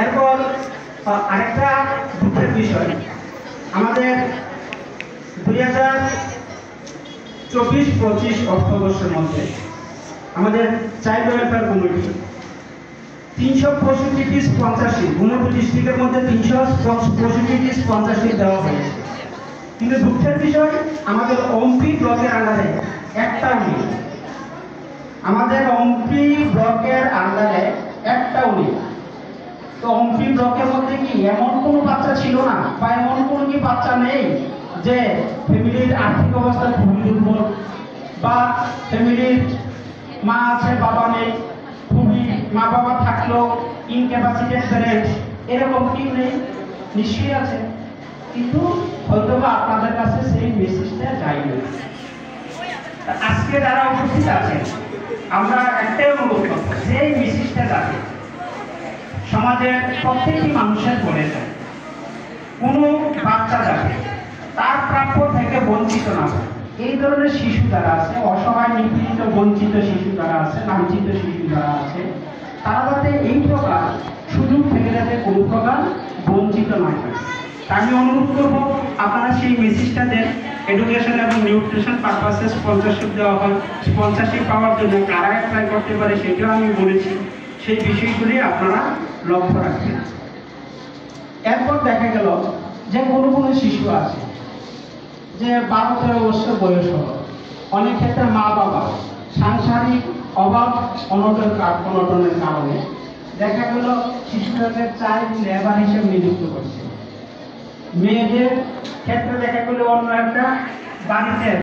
এরপর আরেকটা দুঃখের বিষয়, আমাদের 2024-25 অর্থবর্ষের মধ্যে আমাদের চাইল্ড ওয়েলফেয়ার কমিটি 365 গুমটি ডিস্ট্রিক্টের মধ্যে 365 দেওয়া হয়েছে। কিন্তু দুঃখের বিষয়, আমাদের অম্পি ব্লকের আন্ডারে একটাও নেই। আমাদের অম্পি ব্লকের আন্ডারে একটাও নেই। তো অম্পি ব্লকের মধ্যে কি এমন কোনো বাচ্চা ছিল না, বা এমন কোনো কি বাচ্চা নেই যে ফ্যামিলির আর্থিক অবস্থা খুবই দুর্বল, বা ফ্যামিলির মা আছে বাবা নেই, খুবই মা বাবা থাকলেও ইনক্যাপাসিটেড প্যারেন্টস, এরকম কেউ নেই? নিশ্চয়ই আছে, কিন্তু হয়তো বা আপনাদের কাছে সেই মেসেজটা যায়নি। আজকে যারা উপস্থিত আছেন, আমরা একটাই অনুরোধ করব, সেই মেসেজটা যাবে সমাজের প্রত্যেকটি মানুষের বলে যায়, কোনো বাচ্চা যাবে তার প্রাপ্য থেকে বঞ্চিত না হয়। এই ধরনের শিশু যারা আছে, অসহায় নিপীড়িত বঞ্চিত শিশু যারা আছে, লাঞ্ছিত শিশু যারা আছে, তারা যাতে এই প্রকার সুযোগ থেকে যাতে কোনো প্রকার বঞ্চিত না হয়। আমি অনুরোধ করবো আপনারা সেই মেসেজটা দেন। এডুকেশন এবং নিউট্রিশন পারপাসে স্পন্সরশিপ দেওয়া হয়, স্পন্সরশিপ পাওয়ার জন্য কারা অ্যাপ্লাই করতে পারে সেটাও আমি বলেছি। সেই বিষয়গুলি আপনারা লক্ষ্য রাখবেন। এরপর দেখা গেল যে কোনো শিশু আছে যে 12-13 বছর বয়স হলো, অনেক ক্ষেত্রে মা বাবা সাংসারিক অভাব অনটনের কারণে দেখা গেল শিশুটাকে চাইল্ড লেবার হিসেবে নিযুক্ত করছে। মেয়েদের ক্ষেত্রে দেখা গেল অন্য একটা বাড়িতে